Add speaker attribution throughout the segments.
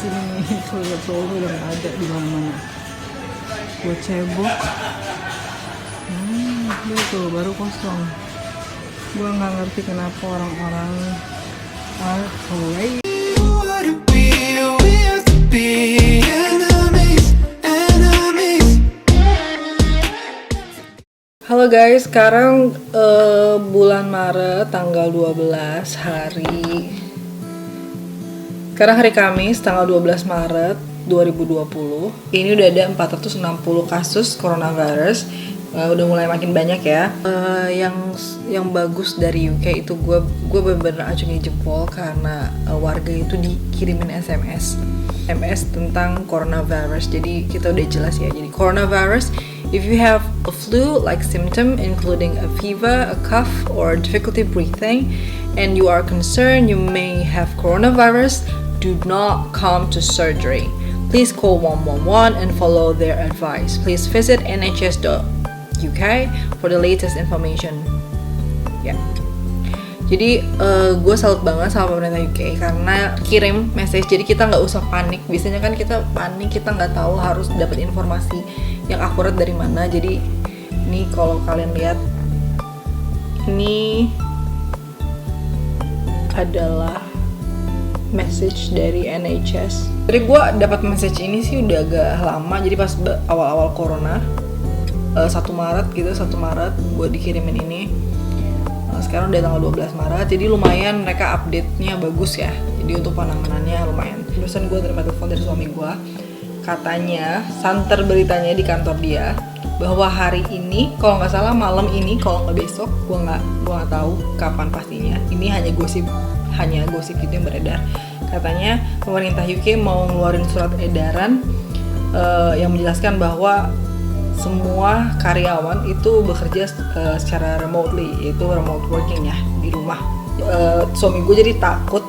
Speaker 1: sini nih. Toilet roll udah nggak ada di mana-mana. Buat cebok. Lihat tuh baru kosong. Gua nggak ngerti kenapa orang-orang are crazy. Halo guys, sekarang bulan Maret tanggal 12 Sekarang hari Kamis tanggal 12 Maret 2020. Ini udah ada 460 kasus coronavirus. Udah mulai makin banyak ya. Yang bagus dari UK itu gue bener-bener acungi jempol karena warga itu dikirimin SMS tentang coronavirus. Jadi kita udah jelas ya. Jadi coronavirus, if you have a flu-like symptom including a fever, a cough, or difficulty breathing, and you are concerned you may have coronavirus, do not come to surgery. Please call 111 and follow their advice. Please visit nhs.uk for the latest information. Ya. Jadi gue salut banget sama pemerintah UK karena kirim message, jadi kita nggak usah panik. Biasanya kan kita panik, kita nggak tahu harus dapat informasi yang akurat dari mana. Jadi ini kalau kalian lihat, ini adalah message dari NHS. Jadi gue dapat message ini sih udah agak lama. Jadi pas awal-awal corona 1 Maret gue dikirimin ini. Sekarang udah tanggal 12 Maret, jadi lumayan mereka update-nya bagus ya. Jadi untuk penanganannya lumayan. Terusan gue terima telepon dari suami gue, katanya santer beritanya di kantor dia bahwa hari ini, kalau nggak salah malam ini, kalau nggak besok, gue nggak tahu kapan pastinya. Ini hanya gosip gitu yang beredar. Katanya pemerintah UK mau ngeluarin surat edaran yang menjelaskan bahwa semua karyawan itu bekerja secara remotely, yaitu remote working ya, di rumah. Suami gue jadi takut,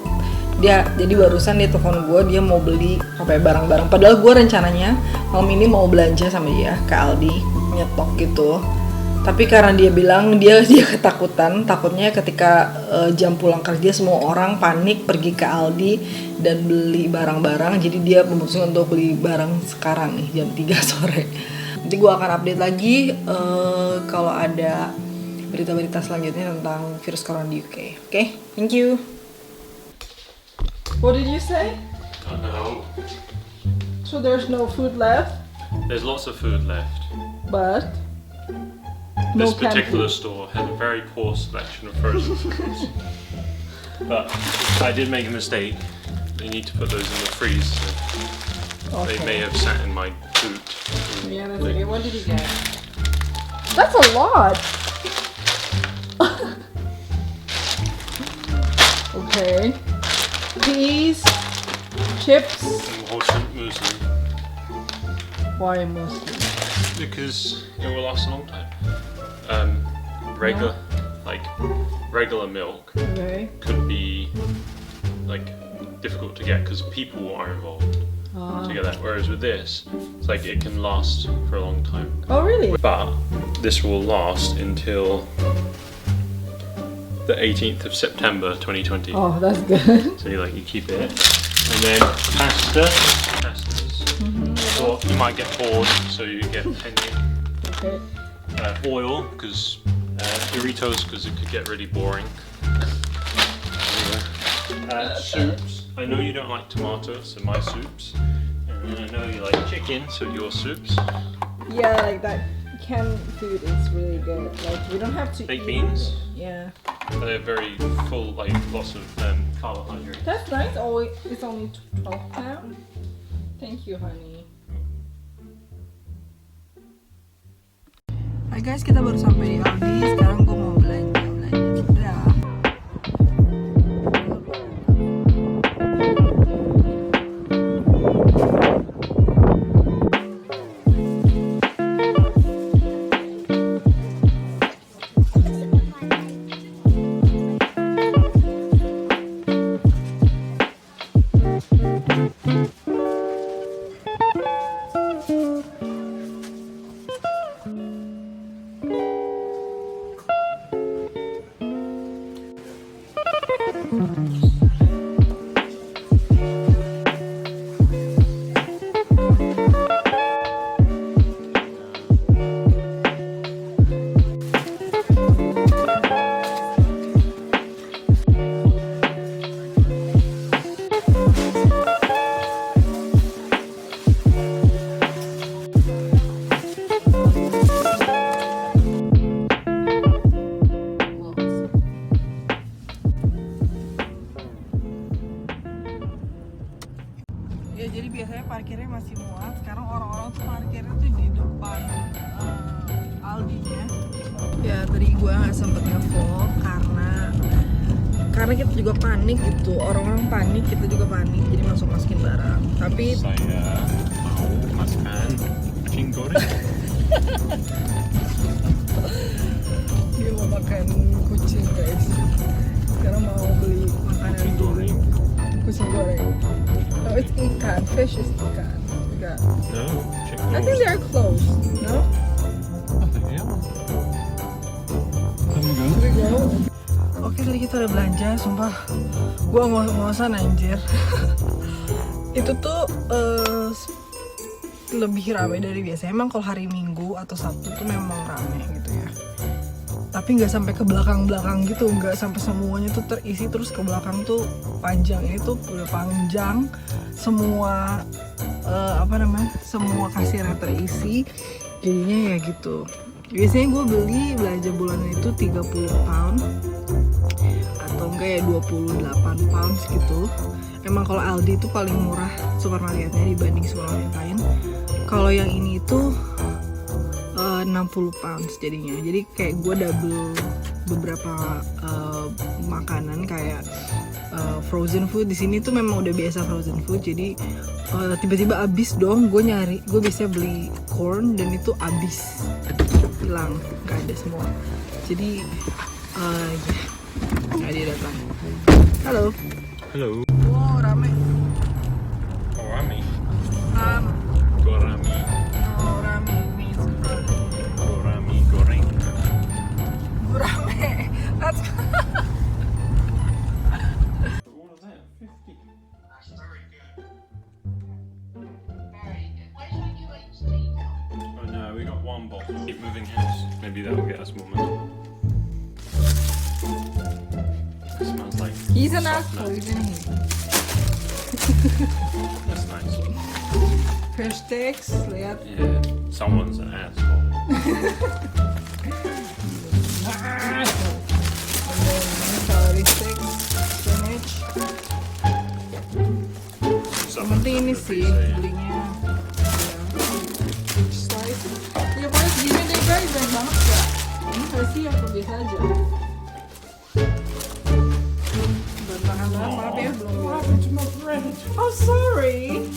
Speaker 1: jadi barusan dia telepon gue, dia mau beli barang-barang. Padahal gue rencananya malam ini mau belanja sama dia ke Aldi, nyetok gitu. Tapi karena dia bilang dia ketakutan, takutnya ketika jam pulang kerja semua orang panik pergi ke Aldi dan beli barang-barang. Jadi dia memutuskan untuk beli barang sekarang nih jam 3 sore. Nanti gue akan update lagi kalau ada berita-berita selanjutnya tentang virus corona di UK. Okay? Thank you. What did you say?
Speaker 2: I know.
Speaker 1: So there's no food left?
Speaker 2: There's lots of food left.
Speaker 1: But
Speaker 2: This
Speaker 1: no canned
Speaker 2: particular
Speaker 1: food.
Speaker 2: store has a very poor selection of frozen foods. But I did make a mistake. They need to put those in the freezer. They may have sat in my boot.
Speaker 1: Yeah, that's okay. What did you get? That's a lot. Okay. Peas, chips.
Speaker 2: And horseradish muesli.
Speaker 1: Why mostly?
Speaker 2: Because it will last a long time. Regular milk
Speaker 1: Okay.
Speaker 2: could be difficult to get because people are involved to get that. Whereas with this, it's like it can last for a long time.
Speaker 1: Oh, really?
Speaker 2: But this will last until the 18th of September 2020.
Speaker 1: Oh, that's good.
Speaker 2: So you keep it, and then pastas. Or you might get bored, so you get penne.
Speaker 1: Okay.
Speaker 2: Oil, because Doritos, because it could get really boring. Soups. I know you don't like tomatoes, so my soups. And I know you like chicken, so your soups.
Speaker 1: Yeah, like that canned food is really good. Like you don't have to
Speaker 2: Baked
Speaker 1: eat
Speaker 2: beans.
Speaker 1: it. Yeah.
Speaker 2: They're very full, lots of carbohydrates.
Speaker 1: That's nice. Oh, it's only £12. Thank you, honey. Hai guys, kita baru sampai di Aldi. Sekarang gue mau belanja. Udah. Ya jadi biasanya parkirnya masih muat. Sekarang orang-orang tuh parkirnya tuh di depan Aldi-nya. Ya tadi gue nggak sempet nge-vlog karena kita juga panik gitu. Orang-orang panik, kita juga panik. Jadi masukin barang. Tapi
Speaker 2: Saya mau makan kucing goreng.
Speaker 1: dia mau makan kucing guys. Sekarang mau beli makanan
Speaker 2: Kucing goreng.
Speaker 1: kucing goreng. Oh, it's ikan. Fish is ikan. Ikan.
Speaker 2: No, chicken.
Speaker 1: I think they're closed. No? There we go. Oke, tadi kita udah belanja. Sumpah, gua ngosan anjir. Itu tuh lebih ramai dari biasa. Emang kalau hari Minggu atau Sabtu tuh memang ramai gitu ya. Tapi nggak sampai ke belakang-belakang gitu, nggak sampai semuanya tuh terisi terus ke belakang tuh panjang. Ini tuh udah panjang, semua semua kasirnya terisi, jadinya ya gitu. Biasanya gue beli belanja bulanan itu 30 pound atau enggak ya 28 pounds gitu. Emang kalau Aldi itu paling murah supermarketnya dibanding supermarket lain. Kalau yang ini itu 60 pounds jadinya. Jadi kayak gue double beberapa makanan kayak frozen food. Di sini tuh memang udah biasa frozen food. Jadi tiba-tiba abis dong. Gue biasanya beli corn dan itu abis, hilang, nggak ada semua. Jadi ya dia datang. Halo.
Speaker 2: Hello.
Speaker 1: Wow, rame.
Speaker 2: Gorami.
Speaker 1: Um,
Speaker 2: Gorami.
Speaker 1: oh, rame means crowded.
Speaker 2: Gorami goreng.
Speaker 1: Rame. That's
Speaker 2: What was that? 50. Oh no, we got one bottle. Keep moving house. Maybe that will get us more money. It smells like
Speaker 1: He's an
Speaker 2: soft
Speaker 1: asshole,
Speaker 2: nuts.
Speaker 1: isn't he?
Speaker 2: That's nice.
Speaker 1: Fish sticks, lihat.
Speaker 2: Yeah, someone's an asshole.
Speaker 1: And then celery sticks, spinach. Yang penting ini sih belinya. Each slice. Ya pokoknya segini deh guys, banyak banget gak? Ini versi aku biasa aja. Bahan-bahan maaf ya, belum buat. Oh sorry.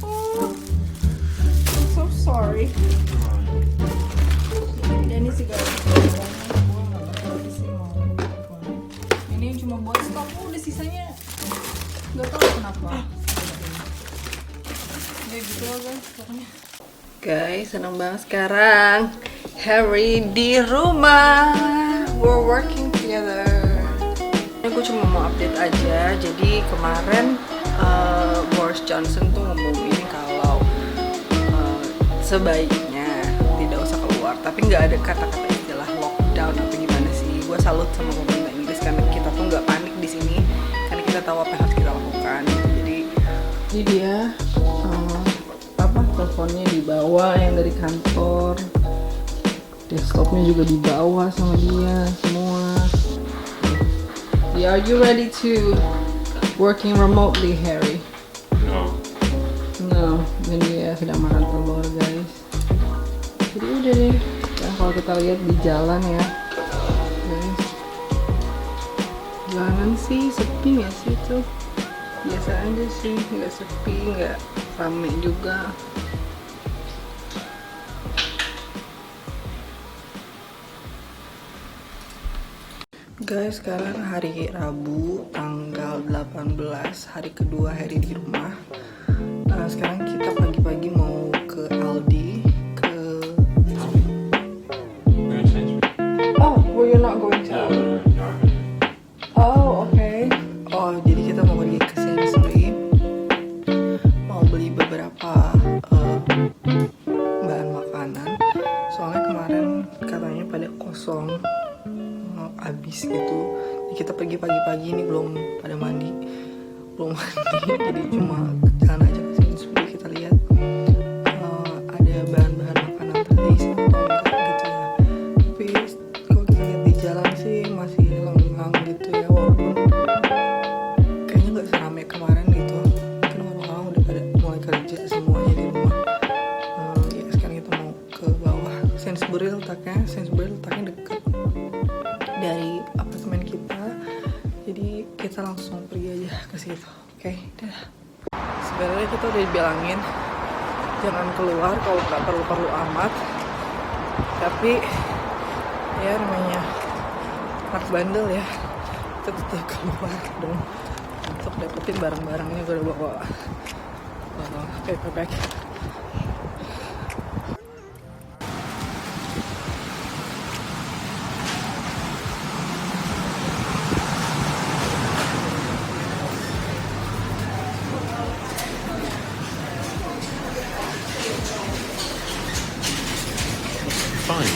Speaker 1: Oh, I'm so sorry. Dan ini sih guys, ini cuma buat stok, udah sisanya nggak tahu kenapa. Ya gitu loh guys, pokoknya. Guys, senang banget sekarang Harry di rumah. We're working together. Ini gue cuma mau update aja. Jadi kemarin Boris Johnson tuh ngomongin kalau sebaiknya tidak usah keluar. Tapi nggak ada kata-kata istilah lockdown apa gimana sih. Gue salut sama pemerintah Inggris karena kita tuh nggak panik di sini. Karena kita tahu apa yang harus kita lakukan. Jadi dia teleponnya dibawa yang dari kantor, desktopnya juga dibawa sama dia semua. Are you ready to working remotely, Harry?
Speaker 2: No.
Speaker 1: No, dan dia sedang makan telur, guys. Jadi udah deh. Nah, kalau kita lihat di jalan ya, guys, jalanan sih sepi nggak sih tuh? Biasa aja sih, nggak sepi, nggak rame juga. Guys, sekarang hari Rabu tanggal 18, hari kedua Harry di rumah. Nah, sekarang kita pagi-pagi mau ke Aldi, ke... Oh, well you're not going to Aldi? Oh, okay. Oh, jadi kita mau pergi ke Sainsbury, mau beli beberapa bahan makanan. Soalnya kemarin katanya pada kosong, habis gitu. Jadi kita pergi pagi-pagi ini belum pada mandi, jadi cuma jalan aja ke Sainsbury, kita lihat ada bahan-bahan makanan tradisi atau enggak gitu ya. Tapi kalau kita lihat di jalan sih masih lengang gitu ya, walaupun kayaknya nggak seramai kemarin gitu. Kan orang-orang udah pada letaknya Sainsbury letaknya deket dari apartemen kita, jadi kita langsung pergi aja ke situ. Oke, dadah. Sebenarnya kita udah dibilangin jangan keluar kalau nggak perlu amat, tapi ya namanya anak bandel ya, kita tetap keluar dong untuk dapetin barang-barangnya. Gue udah bawa paper bag.
Speaker 2: Fine.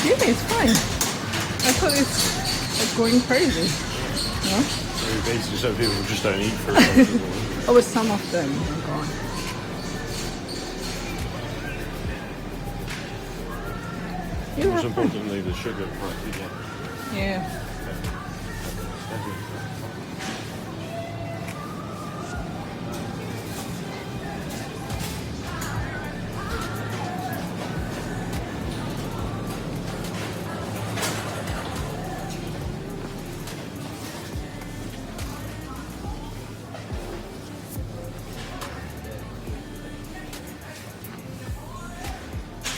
Speaker 1: Yeah, it's fine. I thought it's going crazy. No?
Speaker 2: Basically, some people just don't eat fruit.
Speaker 1: Oh, but some of them are gone. You
Speaker 2: Most
Speaker 1: have fun.
Speaker 2: importantly, the sugar part.
Speaker 1: Yeah.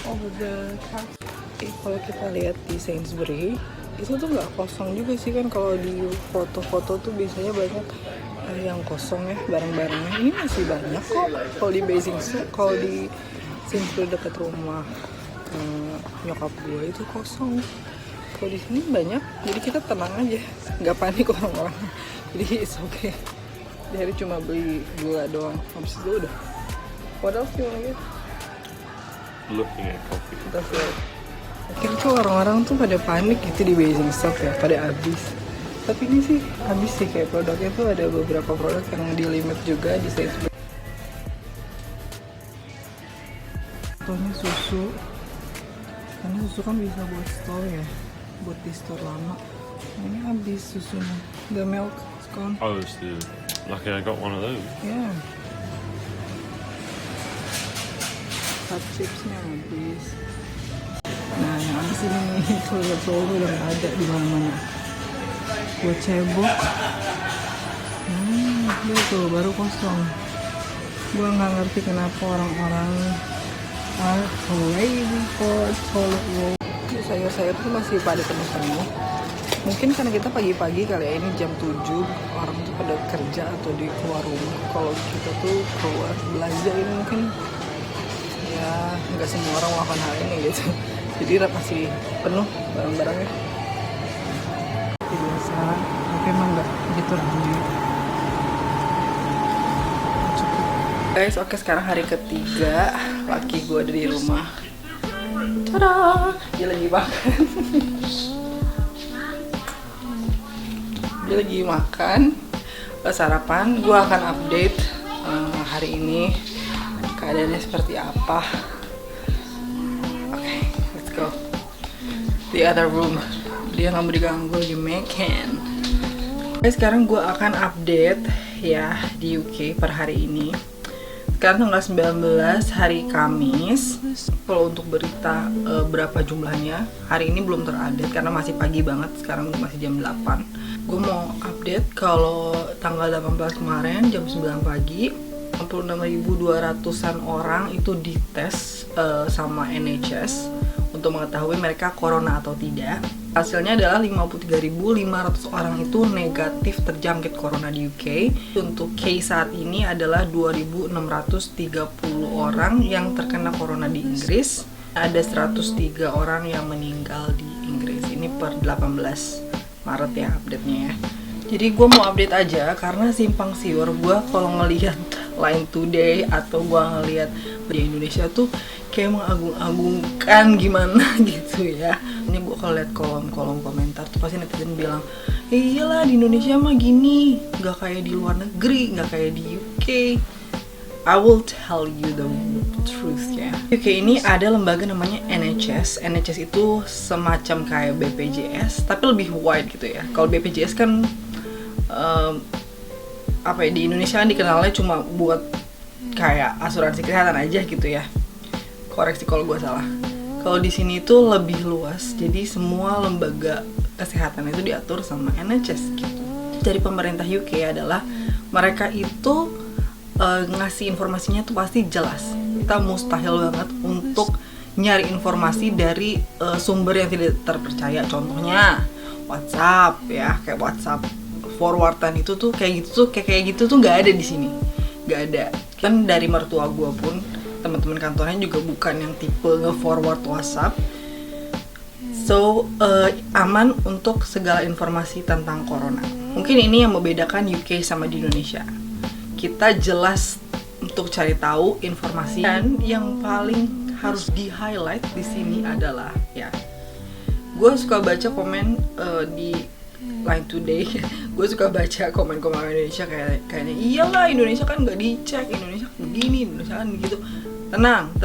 Speaker 1: Over the taxi. Kalau kita lihat di Sainsbury itu tuh nggak kosong juga sih kan. Kalau di foto-foto tuh biasanya banyak yang kosong ya barang-barangnya. Ini masih banyak kok. Kalau di kalau di Sainsbury dekat rumah nyokap gue itu kosong. Kalau di sini banyak, jadi kita tenang aja, nggak panik orang-orang. Jadi it's okay. Dari cuma beli gula doang, habis itu udah. What else you wanna get?
Speaker 2: Looking at coffee.
Speaker 1: That's right. Akhirnya tuh orang-orang tuh pada panik gitu di Basingstoke ya, pada habis. Tapi ini sih habis sih, kayak produknya tuh ada beberapa produk yang di limit juga di Sainsbury. Contohnya susu. Karena susu kan bisa buat store ya, buat di store lama. Ini habis susunya. The milk is gone.
Speaker 2: Oh, it's the lucky I got one of those.
Speaker 1: Yeah. Hot chipsnya habis. Nah, yang habis ini nih, kalau udah nggak ada di mana-mana. Buat cebok, dia tuh baru kosong. Gua nggak ngerti kenapa orang-orang are crazy for toilet roll. Sayur-sayur tuh masih pada penuh. Mungkin karena kita pagi-pagi kali ya, ini jam 7 orang tuh pada kerja atau di keluar rumah. Kalau kita tuh keluar belanja ini mungkin ya nggak semua orang melakukan hal ini gitu. Jadi masih penuh barang-barangnya. Biasa, tapi emang nggak gitu ramai. Guys, oke, sekarang hari ketiga laki gue ada di rumah. Tada! Dia lagi makan. Dia lagi makan sarapan. Gue akan update hari ini keadaannya seperti apa. Oke, let's go. The other room. Dia nggak mau diganggu, lagi makan. Oke, sekarang gue akan update ya di UK per hari ini. Sekarang tanggal 19 hari Kamis. Kalau untuk berita berapa jumlahnya, hari ini belum terupdate karena masih pagi banget. Sekarang masih jam 8. Gue mau update kalau tanggal 18 kemarin jam 9 pagi 66.200-an orang itu dites sama NHS untuk mengetahui mereka corona atau tidak. Hasilnya adalah 53.500 orang itu negatif terjangkit corona di UK. Untuk case saat ini adalah 2.630 orang yang terkena corona di Inggris. Ada 103 orang yang meninggal di Inggris. Ini per 18 Maret ya update-nya ya. Jadi gue mau update aja karena simpang siur gue kalau ngelihat Line Today atau gue ngelihat di Indonesia tuh kayak mengagung-agungkan gimana gitu ya. Ini gue kalau lihat kolom-kolom komentar tuh pasti netizen bilang, iyalah di Indonesia mah gini, nggak kayak di luar negeri, nggak kayak di UK. I will tell you the truth ya. UK ini ada lembaga namanya NHS. NHS itu semacam kayak BPJS tapi lebih wide gitu ya. Kalau BPJS kan apa ya, di Indonesia kan dikenalnya cuma buat kayak asuransi kesehatan aja gitu ya. Koreksi kalau gue salah. Kalau di sini tuh lebih luas, jadi semua lembaga kesehatan itu diatur sama NHS gitu. Dari pemerintah UK adalah mereka itu ngasih informasinya tuh pasti jelas. Kita mustahil banget untuk nyari informasi dari sumber yang tidak terpercaya. Contohnya WhatsApp ya, kayak WhatsApp forwardan itu tuh kayak gitu tuh nggak ada di sini, nggak ada. Kan dari mertua gue pun teman-teman kantornya juga bukan yang tipe nge-forward WhatsApp. So aman untuk segala informasi tentang corona. Mungkin ini yang membedakan UK sama di Indonesia. Kita jelas untuk cari tahu informasi, dan yang paling harus di-highlight di sini adalah ya, gue suka baca komen di Line Today. Gue suka baca komen-komen Indonesia kayaknya iyalah Indonesia kan nggak dicek, Indonesia begini, Indonesia kan begitu. Tenang,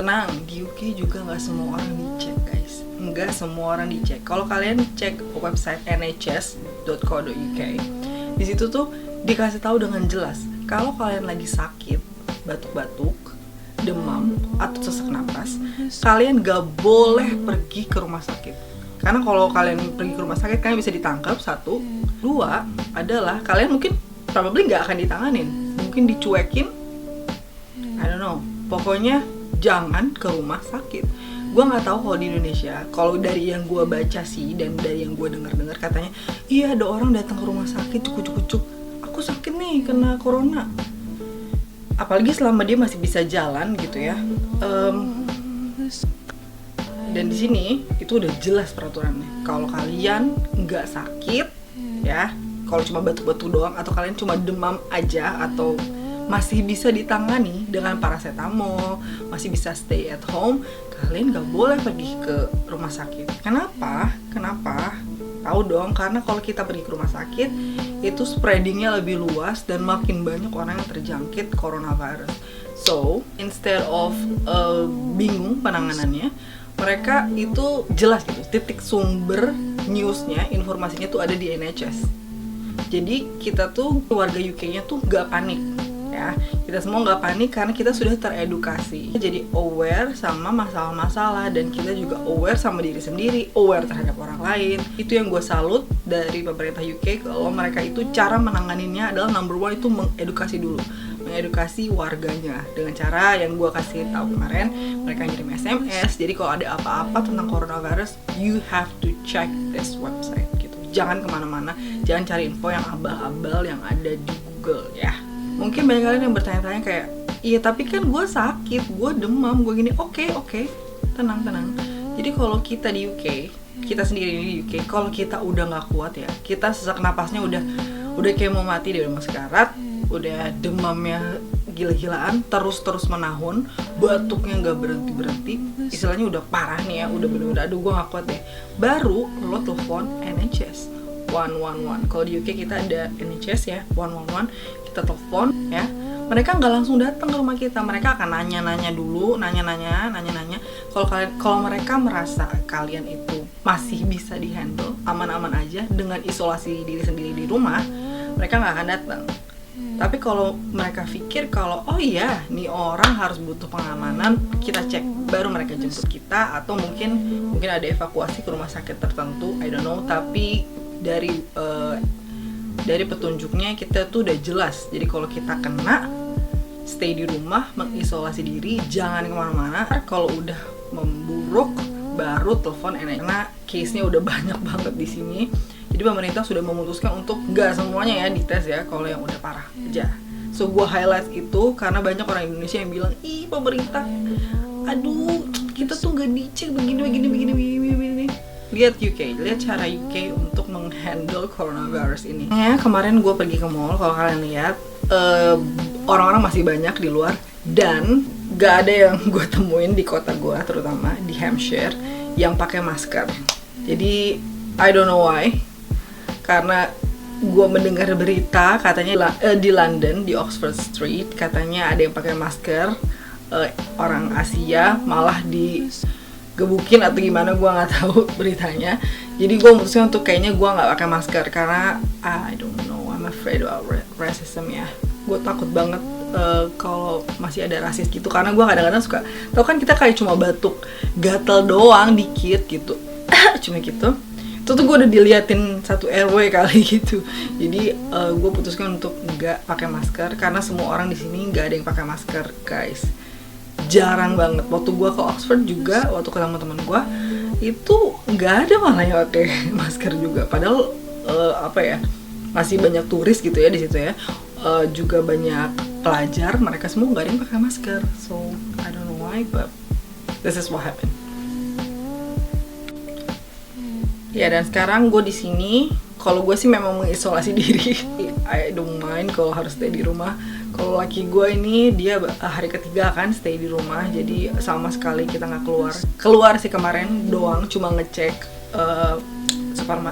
Speaker 1: di UK juga nggak semua orang dicek guys, nggak semua orang dicek. Kalau kalian cek website nhs.co.uk, di situ tuh dikasih tahu dengan jelas kalau kalian lagi sakit, batuk-batuk, demam atau sesak napas, kalian gak boleh pergi ke rumah sakit. Karena kalau kalian pergi ke rumah sakit, kalian bisa ditangkap. 1, 2 adalah kalian mungkin probably gak akan ditanganin, mungkin dicuekin, I don't know. Pokoknya jangan ke rumah sakit. Gue nggak tahu kalau di Indonesia. Kalau dari yang gue baca sih dan dari yang gue dengar katanya, iya ada orang datang ke rumah sakit cuk, aku sakit nih kena corona. Apalagi selama dia masih bisa jalan gitu ya. Dan di sini itu udah jelas peraturannya. Kalau kalian nggak sakit ya, kalau cuma batuk-batuk doang atau kalian cuma demam aja atau masih bisa ditangani dengan paracetamol, masih bisa stay at home, kalian gak boleh pergi ke rumah sakit. Kenapa? Tahu dong, karena kalau kita pergi ke rumah sakit itu spreadingnya lebih luas dan makin banyak orang yang terjangkit coronavirus. So, instead of bingung penanganannya, mereka itu jelas gitu, titik sumber newsnya, informasinya tuh ada di NHS. Jadi kita tuh warga UK-nya tuh gak panik. Ya, kita semua nggak panik karena kita sudah teredukasi, jadi aware sama masalah-masalah, dan kita juga aware sama diri sendiri, aware terhadap orang lain. Itu yang gue salut dari pemerintah UK, kalau mereka itu cara menanganinnya adalah number one itu mengedukasi dulu, mengedukasi warganya dengan cara yang gue kasih tahu kemarin. Mereka ngirim SMS, jadi kalau ada apa-apa tentang coronavirus, you have to check this website gitu. Jangan kemana-mana, jangan cari info yang abal-abal yang ada di Google ya. Mungkin banyak kalian yang bertanya-tanya kayak, iya tapi kan gue sakit, gue demam, gue gini. Oke, tenang. Jadi kalau kita di UK, kita sendiri di UK, kalau kita udah nggak kuat ya, kita sesak napasnya udah kayak mau mati, udah mau sekarat, udah demamnya gila-gilaan, terus menahun, batuknya nggak berhenti, istilahnya udah parah nih ya, udah bener-bener aduh gue nggak kuat deh, baru lo telepon NHS 111. Kalau di UK kita ada NHS ya, 111, kita telepon ya, mereka nggak langsung datang ke rumah kita, mereka akan nanya-nanya dulu, nanya-nanya. Kalau mereka merasa kalian itu masih bisa dihandle, aman-aman aja dengan isolasi diri sendiri di rumah, mereka nggak akan datang. Tapi kalau mereka pikir kalau oh iya nih orang harus butuh pengamanan, kita cek, baru mereka jemput kita, atau mungkin ada evakuasi ke rumah sakit tertentu, I don't know. Tapi dari petunjuknya kita tuh udah jelas. Jadi kalau kita kena, stay di rumah, mengisolasi diri, jangan kemana-mana. Kalau udah memburuk, baru telepon NHS. Karena case-nya udah banyak banget di sini. Jadi pemerintah sudah memutuskan untuk nggak semuanya ya dites ya, kalau yang udah parah aja. So gue highlight itu karena banyak orang Indonesia yang bilang, ih pemerintah, aduh kita tuh nggak dicek begini. Lihat UK, lihat cara UK untuk menghandle coronavirus ini. Ya, kemarin gue pergi ke mall, kalau kalian lihat orang-orang masih banyak di luar, dan gak ada yang gue temuin di kota gue, terutama di Hampshire, yang pakai masker. Jadi I don't know why, karena gue mendengar berita katanya di London, di Oxford Street, katanya ada yang pakai masker, orang Asia malah digebukin atau gimana, gue nggak tahu beritanya. Jadi gue memutuskan untuk kayaknya gue nggak pakai masker karena I don't know, I'm afraid about racism ya. Gue takut banget kalau masih ada rasis gitu, karena gue kadang-kadang suka, tau kan kita kayak cuma batuk gatel doang dikit gitu cuma gitu, itu tuh gue udah diliatin satu RW kali gitu. Jadi gue putuskan untuk nggak pakai masker karena semua orang di sini nggak ada yang pakai masker guys, jarang banget. Waktu gue ke Oxford juga, waktu ketemu teman gue itu nggak ada malah yang pakai masker juga, padahal masih banyak turis gitu ya di situ ya, juga banyak pelajar, mereka semua nggak ada yang pakai masker. So I don't know why, but this is what happened. Ya, dan sekarang gue di sini. Kalau gue sih memang mengisolasi diri. I don't mind kalau harus stay di rumah. Kalau laki gue ini dia hari ketiga kan stay di rumah, jadi sama sekali kita nggak keluar. Keluar sih kemarin doang, cuma ngecek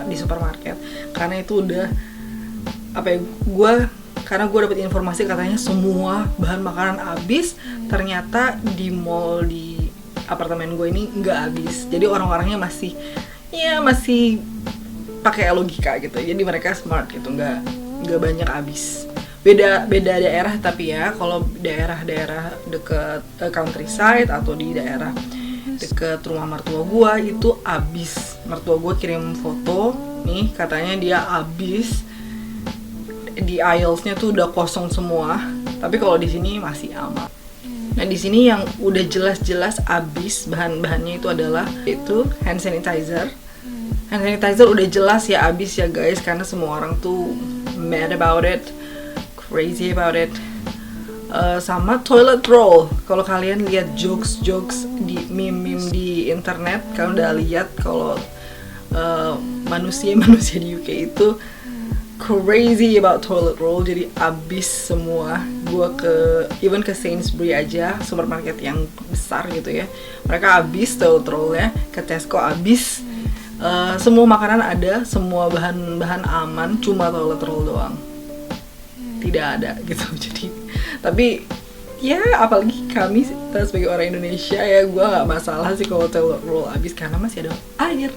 Speaker 1: di supermarket. Karena itu udah karena gue dapet informasi katanya semua bahan makanan habis. Ternyata di mall di apartemen gue ini nggak habis. Jadi orang-orangnya masih pakai logika gitu. Jadi mereka smart gitu, nggak banyak habis. Beda daerah tapi ya, kalau daerah-daerah deket countryside atau di daerah deket rumah mertua gua itu habis. Mertua gua kirim foto nih, katanya dia habis, di aisles-nya tuh udah kosong semua. Tapi kalau di sini masih aman. Nah, di sini yang udah jelas-jelas habis bahan-bahannya itu adalah hand sanitizer. Hand sanitizer udah jelas ya habis ya guys, karena semua orang tuh mad about it, crazy about it. Sama toilet roll. Kalau kalian lihat jokes di meme di internet, kalian udah lihat kalau manusia di UK itu crazy about toilet roll. Jadi abis semua. Gue even ke Sainsbury aja, supermarket yang besar gitu ya, mereka abis toilet rollnya. Ke Tesco abis. Semua makanan ada, semua bahan aman, cuma toilet roll doang tidak ada gitu. Jadi tapi ya apalagi kami sebagai orang Indonesia ya, gue nggak masalah sih kalau toilet roll habis karena masih ada air.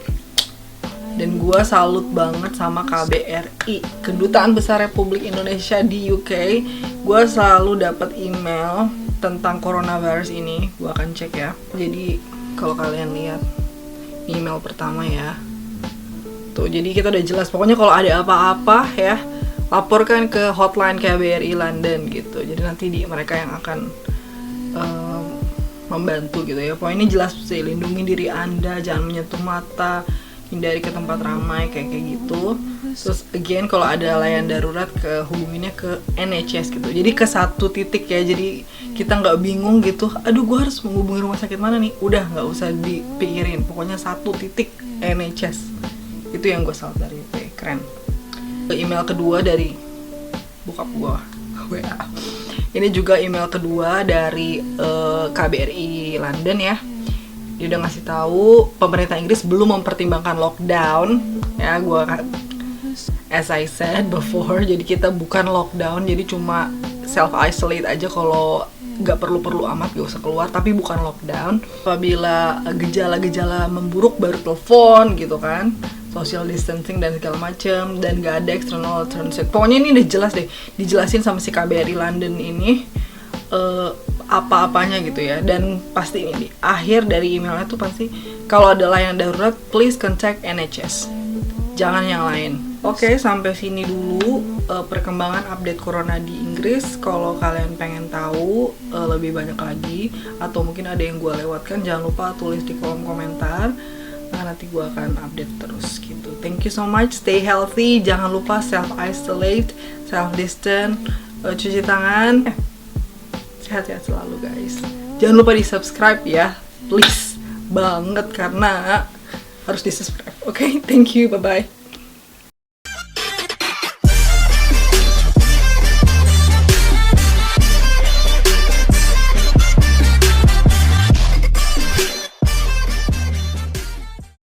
Speaker 1: Dan gue salut banget sama KBRI, Kedutaan Besar Republik Indonesia di UK. Gue selalu dapat email tentang coronavirus ini, gue akan cek ya. Jadi kalau kalian lihat email pertama ya tuh, jadi kita udah jelas pokoknya kalau ada apa-apa ya laporkan ke hotline KBRI London gitu. Jadi nanti mereka yang akan membantu gitu ya. Pokoknya ini jelas sih, lindungi diri Anda, jangan menyentuh mata, hindari ke tempat ramai kayak gitu. Terus again kalau ada layanan darurat hubunginnya ke NHS gitu. Jadi ke satu titik ya, jadi kita nggak bingung gitu, aduh gue harus menghubungi rumah sakit mana nih. Udah nggak usah dipikirin, pokoknya satu titik NHS. Itu yang gue salut dari UK, keren. Email kedua dari bokap gue, WA. Ini juga email kedua dari KBRI London ya. Dia udah ngasih tahu pemerintah Inggris belum mempertimbangkan lockdown ya. As I said before, jadi kita bukan lockdown, jadi cuma self isolate aja kalau nggak perlu amat, gak usah keluar, tapi bukan lockdown. Apabila gejala-gejala memburuk baru telepon gitu kan, social distancing dan segala macam, dan gak ada external alternative. Pokoknya ini udah jelas deh, dijelasin sama si KBRI London ini apa-apanya gitu ya. Dan pasti ini di akhir dari emailnya tuh pasti kalau ada layanan darurat please contact NHS, jangan yang lain. Oke, sampai sini dulu perkembangan update corona di Inggris. Kalau kalian pengen tahu lebih banyak lagi atau mungkin ada yang gue lewatkan, jangan lupa tulis di kolom komentar. Nah, nanti gue akan update terus gitu. Thank you so much, stay healthy, jangan lupa self isolate, self distance, cuci tangan. Sehat-sehat selalu guys. Jangan lupa di subscribe ya, please banget, karena harus di subscribe. Oke, thank you, bye bye.